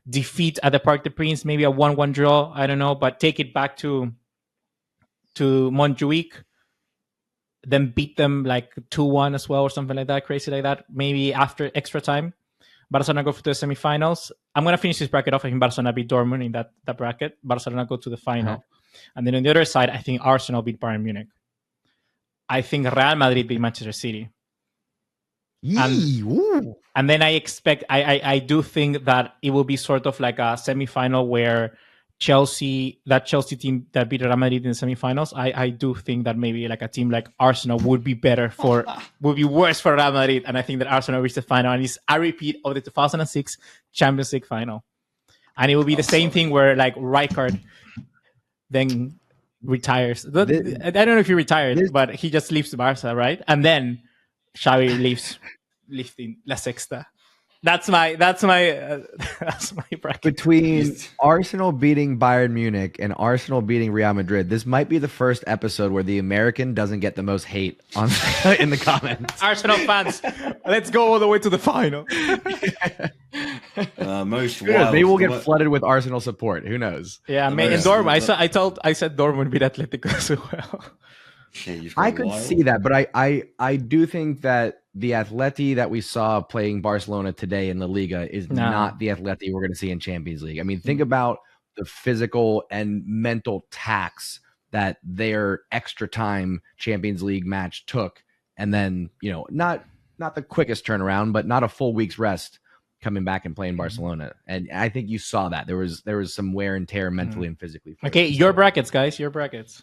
defeat at the Parc des Princes, maybe a 1-1 draw. I don't know, but take it back to Montjuic, then beat them like 2-1 as well or something like that, crazy like that. Maybe after extra time, Barcelona go to the semifinals. I'm going to finish this bracket off. I think Barcelona beat Dortmund in that bracket. Barcelona go to the final. Uh-huh. And then on the other side, I think Arsenal beat Bayern Munich. I think Real Madrid beat Manchester City. And then I do think that it will be sort of like a semifinal where Chelsea team that beat Real Madrid in the semifinals, I do think that maybe like a team like Arsenal would be worse for Real Madrid. And I think that Arsenal reached the final and it's a repeat of the 2006 Champions League final. And it will be the same thing where like Rijkaard then retires. I don't know if he retired, but he just leaves Barca, right? And then Xavi leaves lifting La Sexta. That's my bracket. Between Arsenal beating Bayern Munich and Arsenal beating Real Madrid, this might be the first episode where the American doesn't get the most hate on in the comments. Arsenal fans, let's go all the way to the final. Maybe we'll get flooded with Arsenal support. Who knows? Yeah, in Dortmund. I said Dortmund beat Atletico as well. Yeah, you've I gone could wild. see that, but I do think that the Atleti that we saw playing Barcelona today in La Liga is not the Atleti we're going to see in Champions League. I mean, think about the physical and mental tax that their extra time Champions League match took, and then not the quickest turnaround, but not a full week's rest coming back and playing Barcelona. And I think you saw that there was some wear and tear mentally and physically. Okay, your brackets, guys. Your brackets.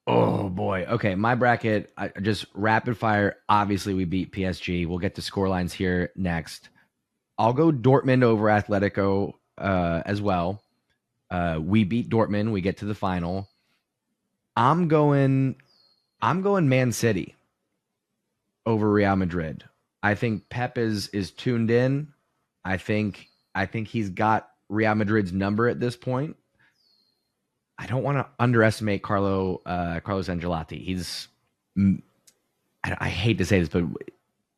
Oh boy. Okay, my bracket, just rapid fire. Obviously, we beat PSG. We'll get to scorelines here next. I'll go Dortmund over Atletico as well. We beat Dortmund. We get to the final. I'm going Man City over Real Madrid. I think Pep is tuned in. I think he's got Real Madrid's number at this point. I don't want to underestimate Carlos Ancelotti. He's, I hate to say this, but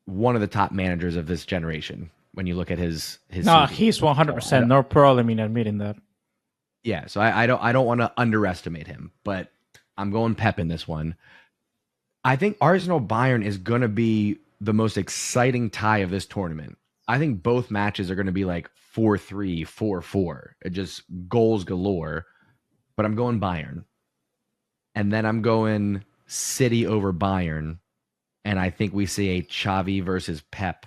one of the top managers of this generation. When you look at his no, CV. he's 100%. No problem in admitting that. Yeah, so I don't want to underestimate him, but I'm going Pep in this one. I think Arsenal Bayern is going to be the most exciting tie of this tournament. I think both matches are going to be like 4-3, 4-4. It just goals galore. But I'm going Bayern. And then I'm going City over Bayern. And I think we see a Xavi versus Pep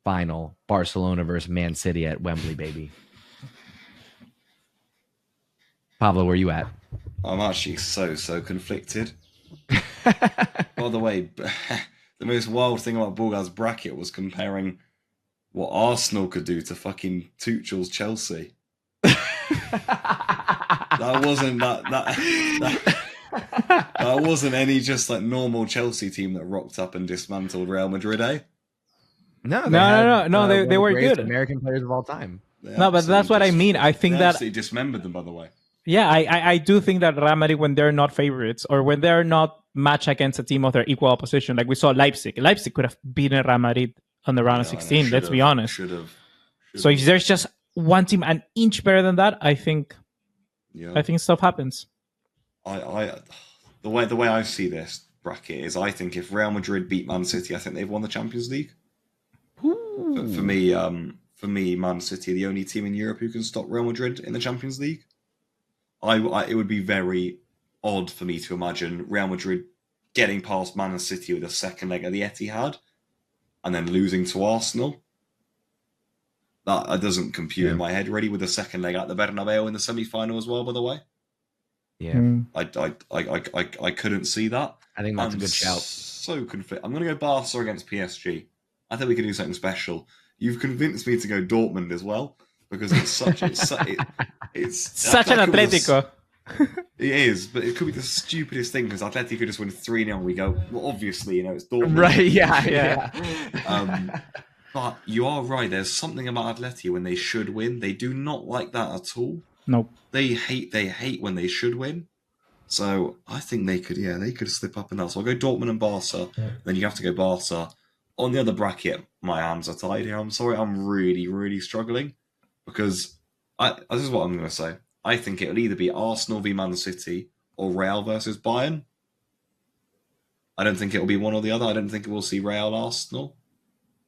final. Barcelona versus Man City at Wembley, baby. Pablo, where you at? I'm actually so conflicted. By the way, the most wild thing about Bulgar's bracket was comparing what Arsenal could do to fucking Tuchel's Chelsea. That wasn't any just like normal Chelsea team that rocked up and dismantled Real Madrid, eh? No, they were good. American players of all time. No, but that's what I mean. I think that they dismembered them, by the way. Yeah, I do think that Real Madrid, when they're not favorites or when they're not matched against a team of their equal opposition, like we saw Leipzig could have beaten Real Madrid on the round of 16. Let's be honest. Should have. So if there's just one team an inch better than that, I think stuff happens. The way I see this bracket is, I think if Real Madrid beat Man City, I think they've won the Champions League. For me, Man City are the only team in Europe who can stop Real Madrid in the Champions League. It would be very odd for me to imagine Real Madrid getting past Man City with a second leg at the Etihad and then losing to Arsenal. That doesn't compute in my head really, with a second leg at the Bernabeu in the semi-final as well, by the way. Yeah. I couldn't see that. I think that's a good shout. So conflicted. I'm going to go Barca against PSG. I think we can do something special. You've convinced me to go Dortmund as well, because it's such an Atletico. It is, but it could be the stupidest thing, because Atletico could just win 3-0 and we go, well, obviously, it's Dortmund. Right, yeah. But you are right, there's something about Atletico when they should win. They do not like that at all. Nope. They hate when they should win. So I think they could slip up and down. So I'll go Dortmund and Barca. Yeah. Then you have to go Barca. On the other bracket, my hands are tied here. I'm sorry, I'm really, really struggling. Because this is what I'm going to say. I think it'll either be Arsenal v Man City or Real versus Bayern. I don't think it'll be one or the other. I don't think we'll see Real Arsenal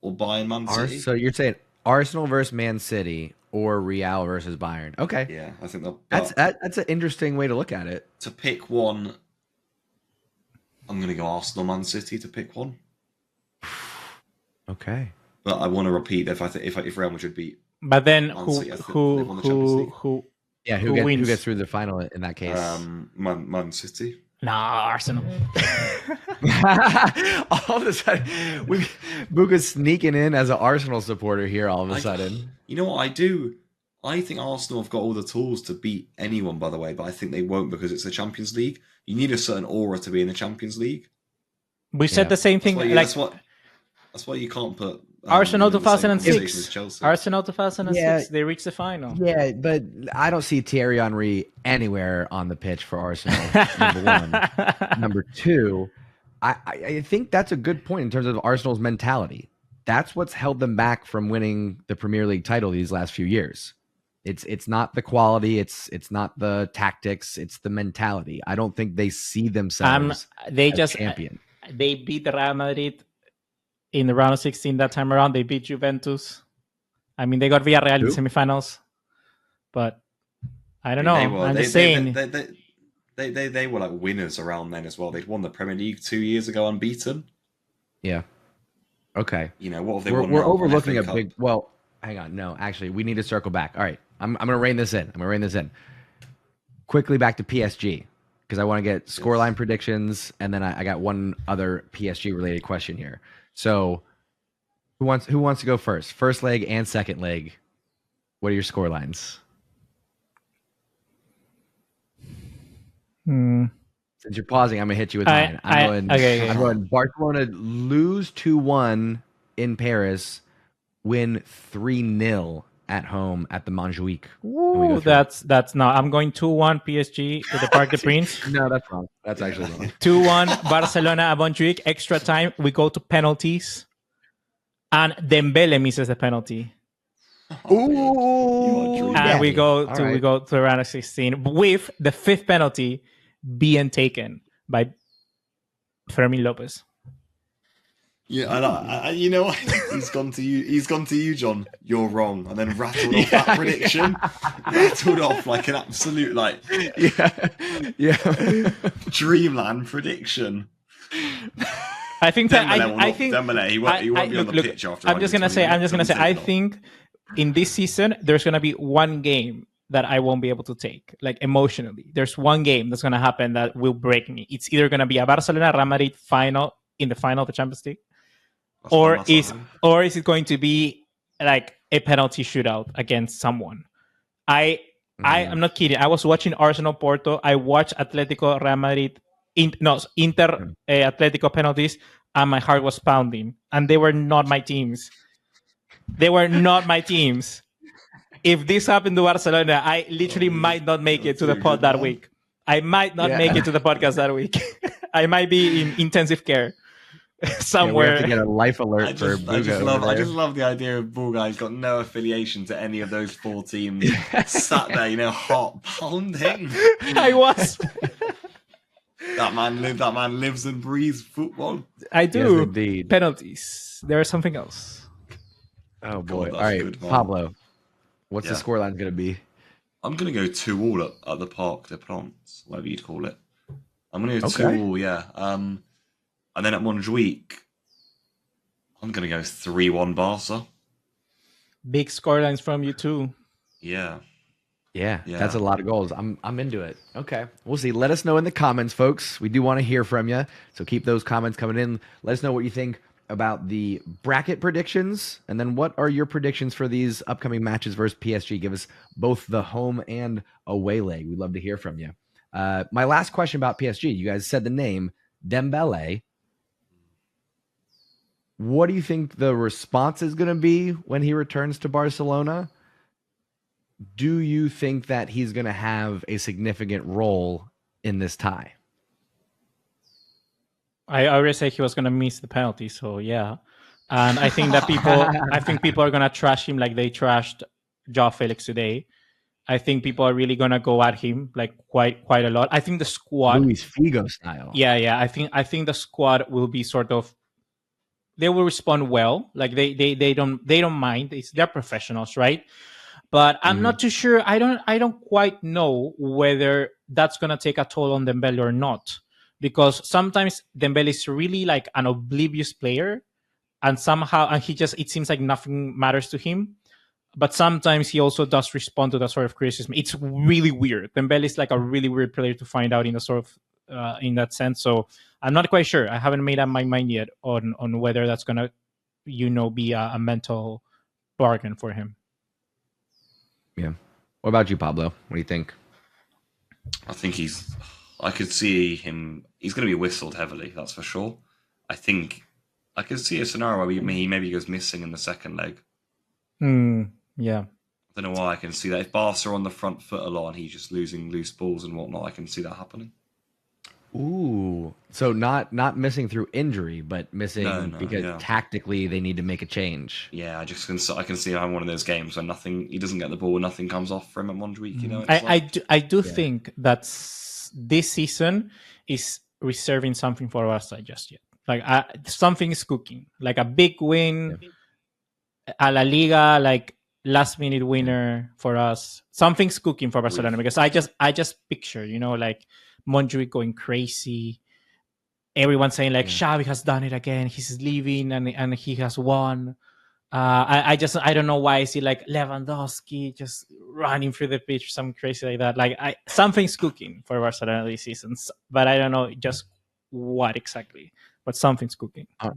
or Bayern Man City. So you're saying Arsenal versus Man City or Real versus Bayern? Okay. Yeah, I think that's an interesting way to look at it. To pick one, I'm going to go Arsenal Man City to pick one. Okay. But I want to repeat if Real Madrid beat. But then who gets through the final in that case? Man City. Nah, Arsenal. All of a sudden, Buka's sneaking in as an Arsenal supporter here. All of a sudden, you know what I do? I think Arsenal have got all the tools to beat anyone, by the way, but I think they won't because it's the Champions League. You need a certain aura to be in the Champions League. We said the same thing. That's why you can't put Arsenal 2006. Arsenal 2006. Yeah. They reached the final. Yeah, but I don't see Thierry Henry anywhere on the pitch for Arsenal. Number one. Number two, I think that's a good point in terms of Arsenal's mentality. That's what's held them back from winning the Premier League title these last few years. It's not the quality, it's not the tactics, it's the mentality. I don't think they see themselves they as just champion. They beat the Real Madrid in the round of 16 that time around. They beat Juventus. I mean, they got Villarreal in the semifinals, but I don't know. I'm just saying. They were like winners around then as well. They'd won the Premier League 2 years ago unbeaten. Yeah. Okay. You know, what have they won? We're now? overlooking a big. Well, hang on. No, actually, we need to circle back. All right, I'm going to rein this in. Quickly back to PSG because I want to get scoreline predictions, and then I got one other PSG related question here. So, who wants to go first? First leg and second leg. What are your scorelines? Since you're pausing, I'm gonna hit you with mine. I'm going Barcelona lose 2-1 in Paris, win 3-0 at home at the Montjuic. Ooh, that's not. I'm going 2-1 PSG to the Parc des Princes. No, that's wrong. That's actually wrong. 2-1 Barcelona at Montjuic. Extra time. We go to penalties, and Demele misses the penalty. Ooh, and we go to the round of 16 with the fifth penalty being taken by Fermin Lopez. Yeah, you know what? He's gone to you, John. You're wrong, and then rattled off that prediction. Rattled off like an absolute dreamland prediction. I think that Demele, he won't be on the pitch after. I'm just gonna say. I think in this season there's gonna be one game that I won't be able to take, like emotionally. There's one game that's gonna happen that will break me. It's either gonna be a Barcelona Real Madrid final in the final of the Champions League, or is it going to be like a penalty shootout against someone? I am not kidding. I was watching Arsenal Porto. I watched Atletico Real Madrid. Inter Atletico penalties, and my heart was pounding. And they were not my teams. If this happened to Barcelona, I literally might not make it to the pod that week. I might not make it to the podcast that week. I might be in intensive care somewhere. We have to get a life alert I just love the idea of Bulgari's got no affiliation to any of those four teams. Sat there, heart pounding. I was. That man lives and breathes football. I do. Yes, indeed. Penalties. There's something else. Oh boy! All right, Pablo. What's the scoreline going to be? I'm going to go 2-2 at the Parc des Princes, whatever you'd call it. I'm going to go 2-2, yeah. And then at Montjuic, I'm going to go 3-1 Barca. Big scorelines from you too. Yeah. Yeah, that's a lot of goals. I'm into it. Okay, we'll see. Let us know in the comments, folks. We do want to hear from you, so keep those comments coming in. Let us know what you think about the bracket predictions, and then what are your predictions for these upcoming matches versus PSG? Give us both the home and away leg. We'd love to hear from you. My last question about PSG. You guys said the name Demele. What do you think the response is going to be when he returns to Barcelona? Do you think that he's going to have a significant role in this tie? I already said he was going to miss the penalty, so yeah. And I think that people are going to trash him like they trashed Joao Felix today. I think people are really going to go at him like quite a lot. I think the squad, Luis Figo style. Yeah. I think the squad will be sort of, they will respond well. Like they don't mind. They're professionals, right? But I'm not too sure. I don't quite know whether that's going to take a toll on Dembele or not. Because sometimes Demele is really like an oblivious player, and it seems like nothing matters to him. But sometimes he also does respond to that sort of criticism. It's really weird. Demele is like a really weird player to find out in in that sense. So I'm not quite sure. I haven't made up my mind yet on whether that's gonna, be a mental bargain for him. Yeah. What about you, Pablo? What do you think? I could see him. He's going to be whistled heavily, that's for sure. I think I could see a scenario where he maybe goes missing in the second leg. Yeah. I don't know why I can see that. If Barca are on the front foot a lot and he's just losing loose balls and whatnot, I can see that happening. Ooh, so not missing through injury, but missing No, because yeah. tactically they need to make a change. Yeah, I can see how one of those games where he doesn't get the ball, nothing comes off for him at Montjuic. You know, it's I do Yeah. think that this season is reserving something for Barca just yet. Like something is cooking, like a big win, a La Liga, like last minute winner for us. Something's cooking for Barcelona because I just picture, like Montjuic going crazy. Everyone saying like Xavi has done it again. He's leaving and he has won. I don't know why I see like Lewandowski just running through the pitch, something crazy like that. Like something's cooking for Barcelona this season, but I don't know just what exactly. But something's cooking. All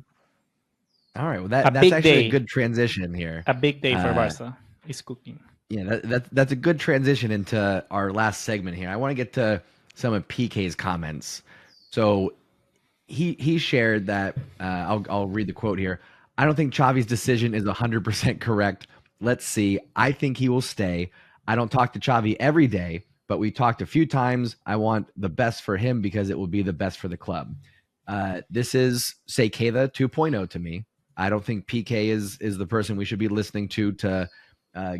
right, well that's actually a good transition here. A big day for Barca is cooking. Yeah, that's a good transition into our last segment here. I want to get to some of PK's comments. So he shared that I'll read the quote here. I don't think Xavi's decision is 100% correct. Let's see. I think he will stay. I don't talk to Xavi every day, but we talked a few times. I want the best for him because it will be the best for the club. This is Sekeda 2.0 to me. I don't think PK is the person we should be listening to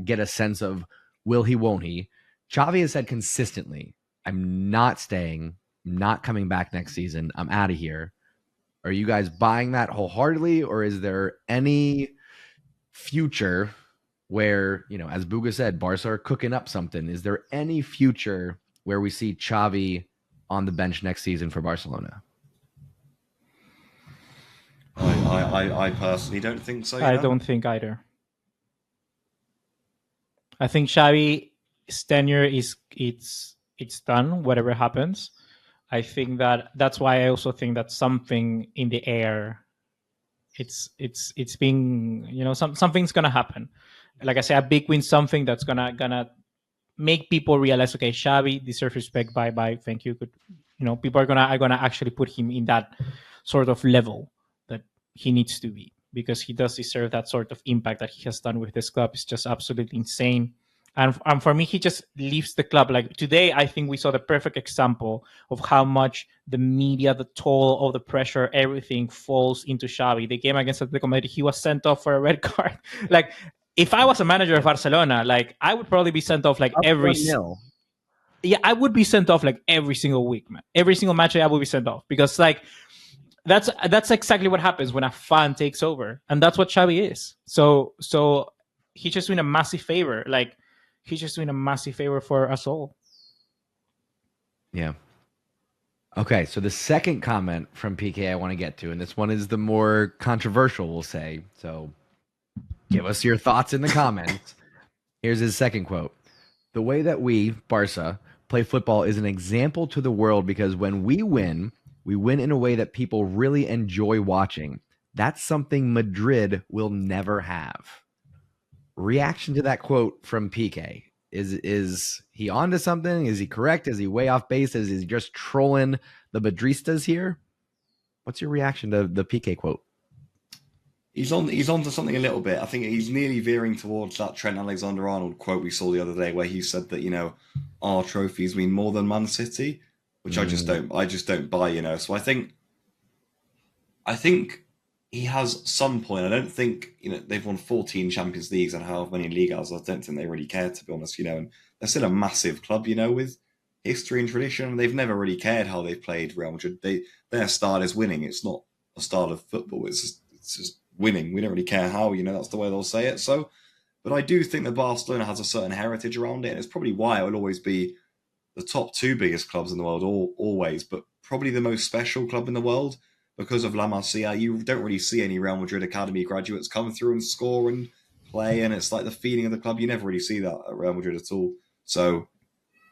get a sense of will he, won't he. Xavi has said consistently, I'm not staying, not coming back next season. I'm out of here. Are you guys buying that wholeheartedly, or is there any future where, as Buga said, Barca are cooking up something? Is there any future where we see Xavi on the bench next season for Barcelona? I personally don't think so. I don't think either. I think Xavi's tenure it's done. Whatever happens, I think that's why I also think that something in the air. It's being something's gonna happen. Like I say, a big win, something that's gonna make people realize, okay, Xavi deserves respect. Bye, thank you. Good, people are gonna actually put him in that sort of level that he needs to be, because he does deserve that sort of impact that he has done with this club. It's just absolutely insane. And for me, he just leaves the club. Like today, I think we saw the perfect example of how much the media, the toll of the pressure, everything falls into Xavi. The game against Atletico Madrid, he was sent off for a red card. Like, if I was a manager of Barcelona, like I would probably be sent off like every. Yeah, I would be sent off like every single week, man. Every single match, I would be sent off because like that's exactly what happens when a fan takes over, and that's what Xavi is. So he's just doing a massive favor. Like. He's just doing a massive favor for us all. Yeah. Okay, so the second comment from PK I want to get to, and this one is the more controversial, we'll say. So give us your thoughts in the comments. Here's his second quote. The way that we, Barca, play football is an example to the world because when we win in a way that people really enjoy watching. That's something Madrid will never have. Reaction to that quote from PK. Is he onto something? Is he correct? Is he way off base? Is he just trolling the Madristas here? What's your reaction to the PK quote? He's onto something a little bit. I think he's nearly veering towards that Trent Alexander-Arnold quote we saw the other day, where he said that our trophies mean more than Man City, which I just don't buy. So I think he has some point. I don't think they've won 14 Champions Leagues and however many Ligas. I don't think they really care, to be honest. And they're still a massive club, with history and tradition. They've never really cared how they've played Real Madrid. Their style is winning. It's not a style of football. It's just winning. We don't really care how. That's the way they'll say it. So, but I do think that Barcelona has a certain heritage around it, and it's probably why it will always be the top two biggest clubs in the world, always, but probably the most special club in the world. Because of La Masia, you don't really see any Real Madrid Academy graduates come through and score and play, and it's like the feeling of the club. You never really see that at Real Madrid at all. So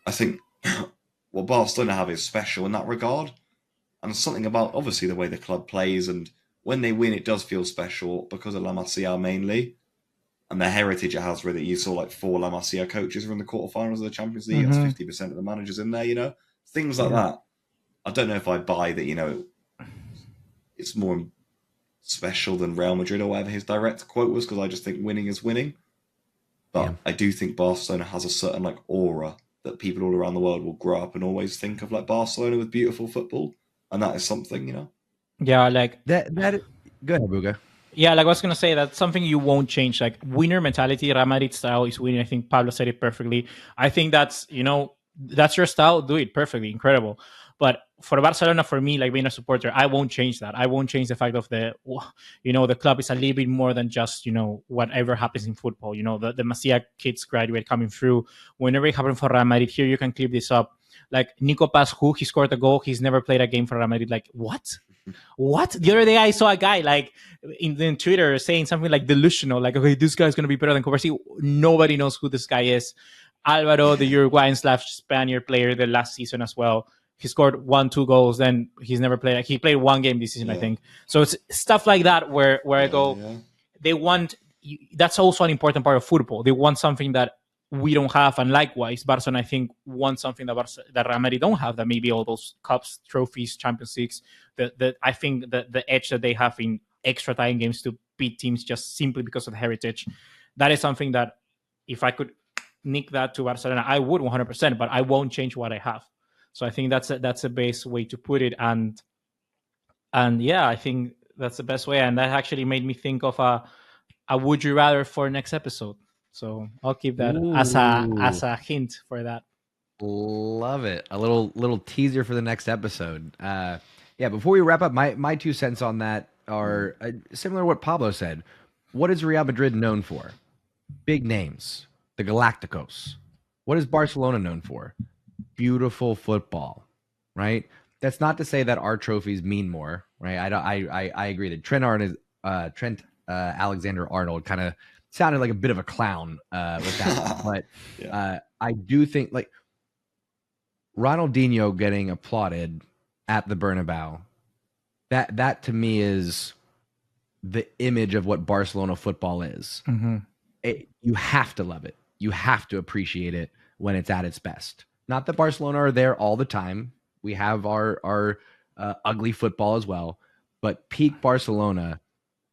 I think what Barcelona have is special in that regard. And something about, obviously, the way the club plays, and when they win, it does feel special because of La Masia mainly. And the heritage it has with it. You saw like 4 La Masia coaches were in the quarterfinals of the Champions League. That's 50% of the managers in there, Things like that. I don't know if I buy that, it's more special than Real Madrid or whatever his direct quote was, because I just think winning is winning. But I do think Barcelona has a certain aura that people all around the world will grow up and always think of like Barcelona with beautiful football, and that is something, you know. Yeah, like that. Go ahead, Buga. yeah, like I was gonna say, that's something you won't change. Like winner mentality, Real Madrid style is winning. I think Pablo said it perfectly. I think that's that's your style. Do it perfectly, incredible. But for Barcelona, for me, like being a supporter, I won't change that. I won't change the fact of the club is a little bit more than just whatever happens in football. The Masia kids graduate coming through. Whenever it happened for Real Madrid, here you can clip this up. Like Nico Pascu, he scored a goal. He's never played a game for Real Madrid. Like what? What? The other day I saw a guy like in Twitter saying something like delusional, like, okay, this guy's gonna be better than Cubarsi. Nobody knows who this guy is. Alvaro, the Uruguayan/Spaniard player the last season as well. He scored 1-2 goals. Then he's never played. He played one game this season, I think. So it's stuff like that where I go. Yeah. They want. That's also an important part of football. They want something that we don't have, and likewise, Barcelona I think wants something that Real Madrid don't have. That maybe all those cups, trophies, Champions Leagues. I think the edge that they have in extra time games to beat teams just simply because of the heritage. That is something that if I could nick that to Barcelona, I would 100%. But I won't change what I have. So I think that's a best way to put it, and yeah, I think that's the best way, and that actually made me think of a would you rather for next episode. So I'll keep that as a hint for that. Love it. A little teaser for the next episode. Yeah. Before we wrap up, my 2 cents on that are similar to what Pablo said. What is Real Madrid known for? Big names, the Galacticos. What is Barcelona known for? Beautiful football, right? That's not to say that our trophies mean more, right? I agree that Trent Alexander-Arnold kind of sounded like a bit of a clown with that, but yeah. I do think like Ronaldinho getting applauded at the Bernabeu, that to me is the image of what Barcelona football is. Mm-hmm. You have to love it. You have to appreciate it when it's at its best. Not that Barcelona are there all the time. We have our ugly football as well. But peak Barcelona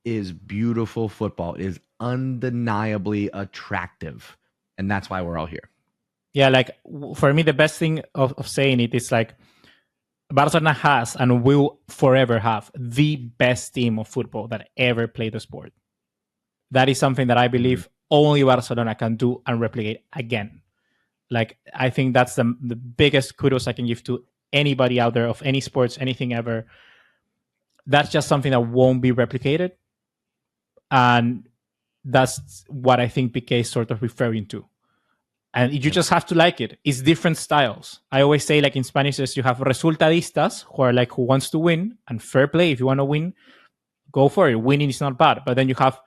is beautiful football. It is undeniably attractive. And that's why we're all here. Yeah, like for me, the best thing of saying it is like Barcelona has and will forever have the best team of football that ever played the sport. That is something that I believe only Barcelona can do and replicate again. Like, I think that's the biggest kudos I can give to anybody out there of any sports, anything ever. That's just something that won't be replicated. And that's what I think Pique is sort of referring to. And you just have to like it. It's different styles. I always say, like in Spanish, you have resultadistas who are like who wants to win, and fair play. If you want to win, go for it. Winning is not bad. But then you have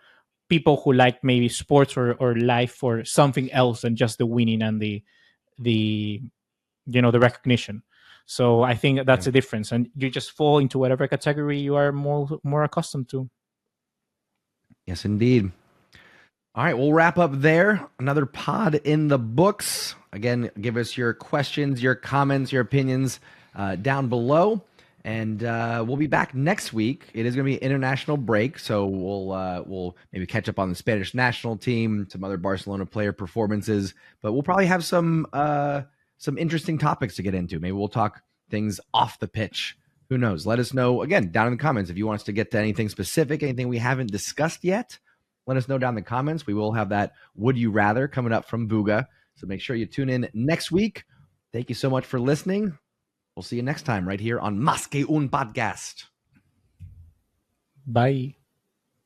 people who like maybe sports or life or something else than just the winning and the recognition. So I think that's a difference, and you just fall into whatever category you are more accustomed to. Yes, indeed. All right, we'll wrap up there. Another pod in the books. Again, give us your questions, your comments, your opinions down below. And we'll be back next week. It is going to be an international break, so we'll maybe catch up on the Spanish national team, some other Barcelona player performances, but we'll probably have some interesting topics to get into. Maybe we'll talk things off the pitch. Who knows? Let us know, again, down in the comments if you want us to get to anything specific, anything we haven't discussed yet. Let us know down in the comments. We will have that Would You Rather coming up from Buga, so make sure you tune in next week. Thank you so much for listening. We'll see you next time right here on Más que un Podcast. Bye.